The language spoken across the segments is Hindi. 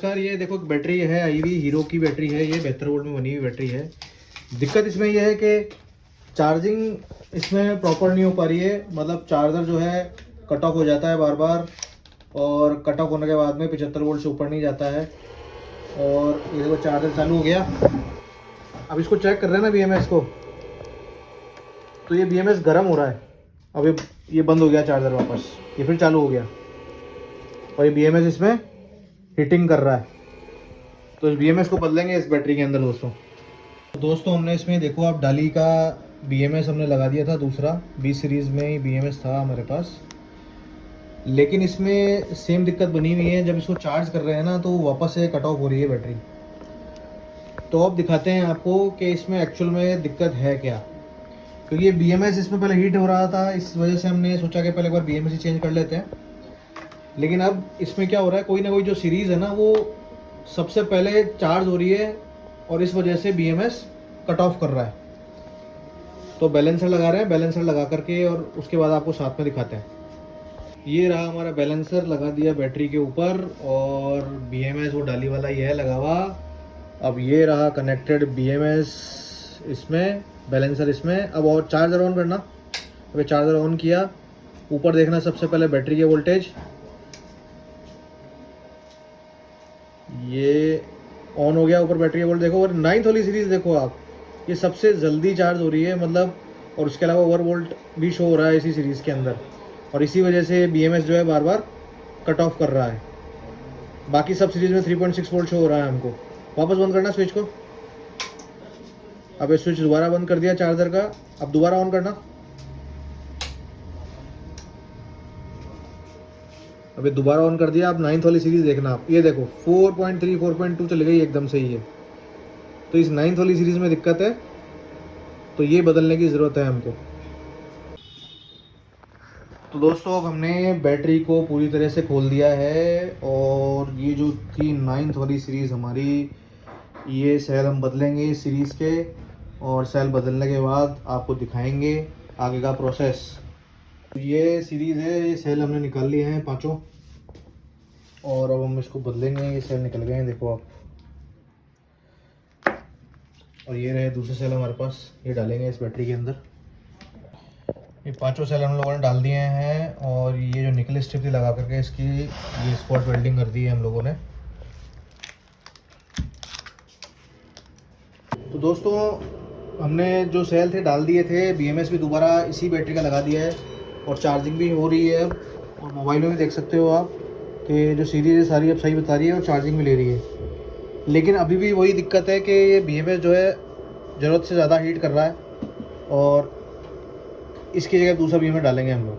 नमस्कार। ये देखो बैटरी है आई हुई हीरो की बैटरी है, ये 72 वोल्ट में बनी हुई बैटरी है। दिक्कत इसमें यह है कि चार्जिंग इसमें प्रॉपर नहीं हो पा रही है, मतलब चार्जर जो है कट ऑफ हो जाता है बार बार, और कट ऑफ होने के बाद में 75 वोल्ट से ऊपर नहीं जाता है। और ये देखो चार्जर चालू हो गया। अब इसको चेक कर रहे हैं ना BMS को, तो ये BMS गर्म हो रहा है। अब ये बंद हो गया चार्जर, वापस ये फिर चालू हो गया और ये BMS इसमें हीटिंग कर रहा है। तो इस BMS को बदलेंगे इस बैटरी के अंदर दोस्तों हमने इसमें देखो आप डाली का BMS हमने लगा दिया था, दूसरा 20 सीरीज़ में ही BMS था हमारे पास, लेकिन इसमें सेम दिक्कत बनी हुई है। जब इसको चार्ज कर रहे हैं ना तो वापस से कट ऑफ हो रही है बैटरी। तो अब दिखाते हैं आपको कि इसमें एक्चुअल में दिक्कत है क्या, क्योंकि ये BMS इसमें पहले हीट हो रहा था, इस वजह से हमने सोचा कि पहले एक बार BMS ही चेंज कर लेते हैं। लेकिन अब इसमें क्या हो रहा है, कोई ना कोई जो सीरीज़ है ना वो सबसे पहले चार्ज हो रही है और इस वजह से BMS कट ऑफ कर रहा है। तो बैलेंसर लगा रहे हैं, बैलेंसर लगा करके और उसके बाद आपको साथ में दिखाते हैं। ये रहा हमारा बैलेंसर, लगा दिया बैटरी के ऊपर, और BMS वो डाली वाला ये है लगा हुआ। अब ये रहा कनेक्टेड BMS इसमें, बैलेंसर इसमें। अब और चार्जर ऑन करना। अब चार्जर ऑन किया, ऊपर देखना सबसे पहले बैटरी के वोल्टेज, ये ऑन हो गया ऊपर बैटरी के वोल्ट देखो। और 9th वाली सीरीज़ देखो आप, ये सबसे जल्दी चार्ज हो रही है मतलब, और उसके अलावा ओवर वोल्ट भी शो हो रहा है इसी सीरीज़ के अंदर, और इसी वजह से BMS जो है बार बार कट ऑफ कर रहा है। बाकी सब सीरीज़ में 3.6 वोल्ट शो हो रहा है हमको। वापस बंद करना स्विच को। अब ये स्विच दोबारा बंद कर दिया चार्जर का, अब दोबारा ऑन करना। अभी दोबारा ऑन कर दिया। अब 9th वाली सीरीज़ देखना आप, ये देखो 4.3 4.2 चली गई एकदम से ही है। तो इस 9th वाली सीरीज़ में दिक्कत है, तो ये बदलने की ज़रूरत है हमको। तो दोस्तों अब हमने बैटरी को पूरी तरह से खोल दिया है, और ये जो थी 9th वाली सीरीज़ हमारी, ये सेल हम बदलेंगे इस सीरीज़ के, और सेल बदलने के बाद आपको दिखाएंगे आगे का प्रोसेस। ये सीरीज़ है, ये सेल हमने निकाल लिए हैं पांचों, और अब हम इसको बदलेंगे। ये सेल निकल गए हैं देखो आप, और ये रहे दूसरे सेल हमारे पास, ये डालेंगे इस बैटरी के अंदर। ये पांचों सेल हम लोगों ने डाल दिए हैं, और ये जो निकल स्ट्रिप थी लगा करके इसकी ये स्पॉट वेल्डिंग कर दी है हम लोगों ने। तो दोस्तों हमने जो सेल थे डाल दिए थे, BMS भी दोबारा इसी बैटरी का लगा दिया है, और चार्जिंग भी हो रही है। और मोबाइल में भी देख सकते हो आप कि जो सीरीज़ है सारी अब सही बता रही है, और चार्जिंग भी ले रही है। लेकिन अभी भी वही दिक्कत है कि ये BMS जो है ज़रूरत से ज़्यादा हीट कर रहा है, और इसकी जगह दूसरा BMS डालेंगे हम लोग।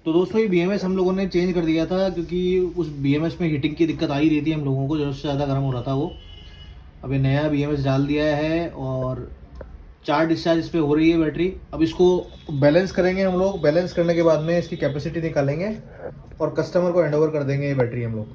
तो दोस्तों ये BMS हम लोगों ने चेंज कर दिया था, क्योंकि उस BMS में हीटिंग की दिक्कत आ ही रही थी हम लोगों को, ज़रूरत से ज़्यादा गर्म हो रहा था वो। अब ये नया BMS डाल दिया है, और 4 डिस्चार्ज इस पर हो रही है बैटरी। अब इसको बैलेंस करेंगे हम लोग, बैलेंस करने के बाद में इसकी कैपेसिटी निकालेंगे और कस्टमर को हैंड ओवर कर देंगे ये बैटरी हम लोग।